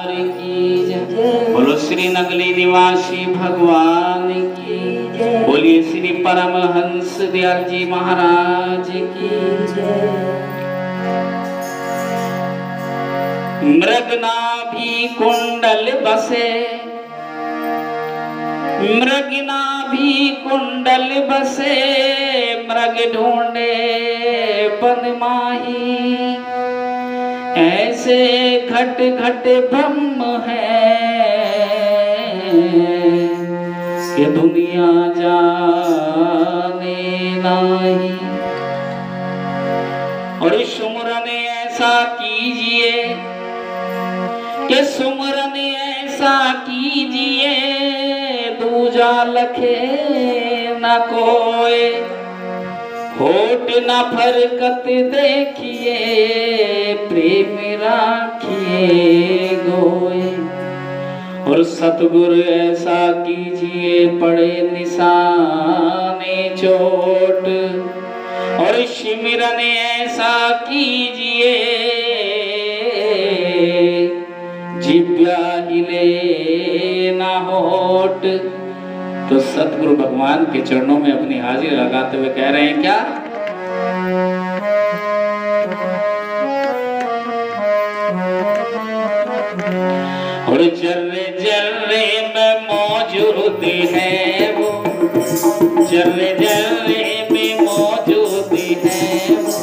सरकार की जय। बोलो श्री नगली निवासी भगवान की जय। बोलिए श्री परमहंस दयाल जी महाराज की जय। मृगनाभि कुंडल बसे, मृगनाभि कुंडल बसे, मृग ढूंढे बन माही। ऐसे घट घट ब्रह्म है कि दुनिया जाने नहीं। और सुमरन ऐसा कीजिए कि सुमरन ऐसा कीजिए, दूजा लखे न कोई। होठ न फरकत देखिए, प्रेम राखिए गोए। और सतगुरु ऐसा कीजिए, पड़े निशाने चोट। और सिमरन ऐसा कीजिए, जिब्या हिले ना होठ। तो सतगुरु भगवान के चरणों में अपनी हाजिरी लगाते हुए कह रहे हैं क्या? और जर्रे जर्रे में मौजूद है वो, जर्रे जर्रे में मौजूद है वो।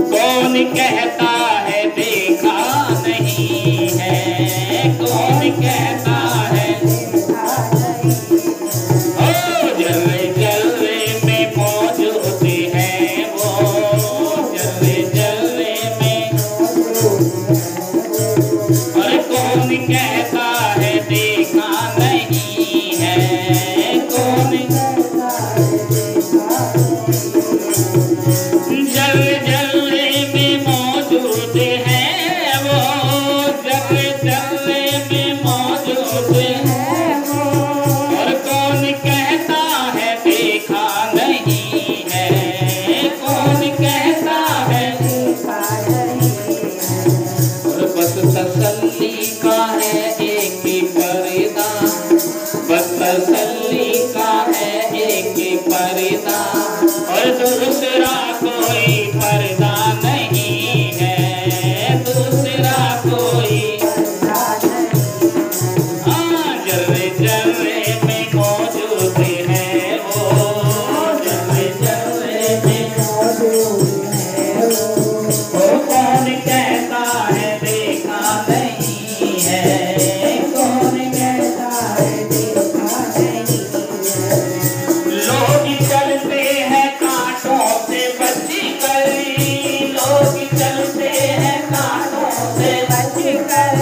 कौन कहता है देखा नहीं है, कौन कहता है। जर्रे जर्रे में मौजूद है वो, जर्रे जर्रे में। और कौन कहता है देखा नहीं है, कौन जर्रे जर्रे में मौजूद है वो, जर्रे जर्रे में मौजूद है वो। और कौन कहता है देखा नहीं है, कौन कहता है। और बस तसल्ली का है एक पर्दा, बस तसल्ली का है एक पर्दा। और दूसरा कोई पर्दा नहीं है, दूसरा कोई। हाँ जर्रे जर्रे में मौजूद है वो, जर्रे जर्रे में मौजूद है वो। कौन कहता है देखा नहीं है, कौन कहता है देखा नहीं है। लोग चलते हैं कांटों से बच कर, लोग चलते हैं कांटों से बच कर।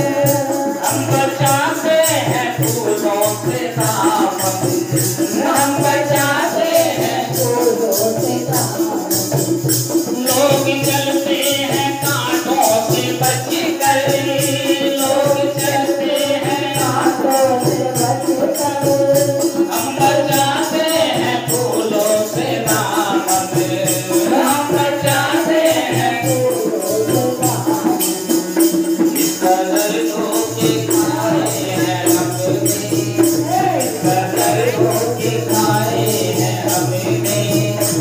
हम बचाते हैं फूलों से दामन, हम बचाते हैं फूलों से दामन। लोग चलते हैं कांटों से बच कर, लोग चलते हैं कांटों से बच कर। हम बचाते हैं फूलों से दामन, हम बचाते हैं फूलों से दामन। इस कदर धोखे खाए हैं हमने, इस कदर धोखे खाए हैं हमने।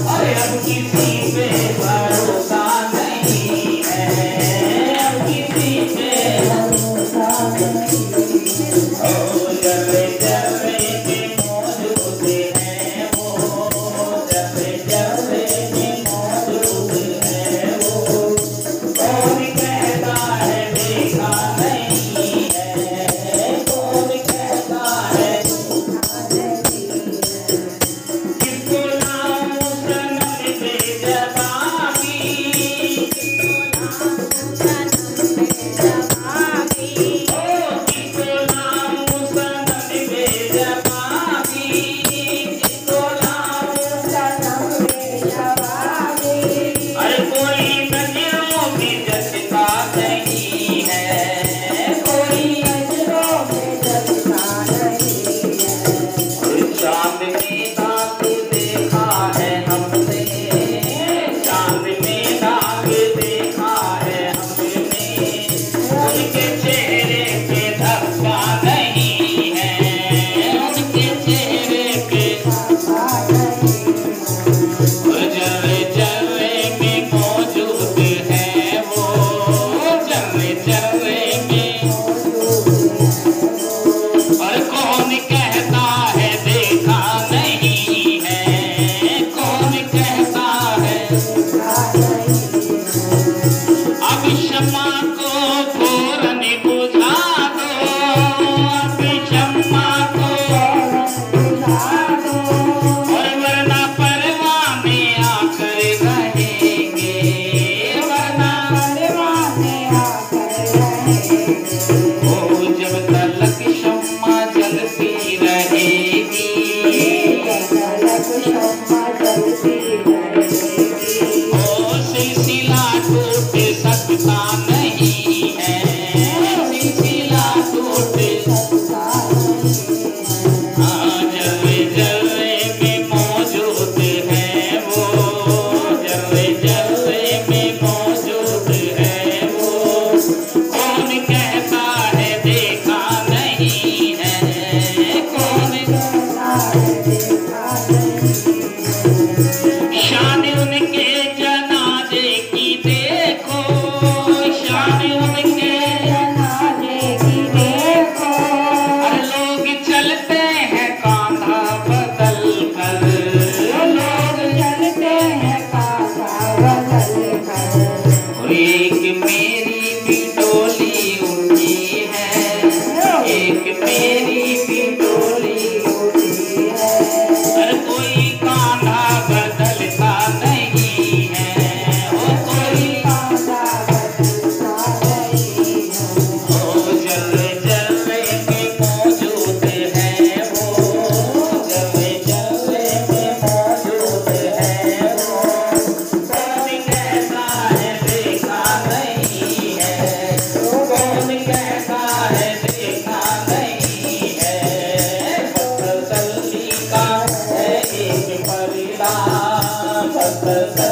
और अब किसी पे भरोसा नहीं है, अब किसी पे भरोसा नहीं। ओ जर्रे जर्रे में मौजूद है वो, जर्रे जर्रे में मौजूद है वो। कौन कहता है देखा नहीं है, कौन कहता है। किसको नाम सनम दे जवाबी, किसको नाम सनम दे जवाबी। ओ किसको नाम सनम दे जवाबी, किसको नाम सनम दे जवाबी। अरे कोई नजरों में जचता नहीं है, कोई नजरों में जचता नहीं है। चांद में दाग देखा है हमने, चांद में दाग देखा है हमने। उनके चेहरे सब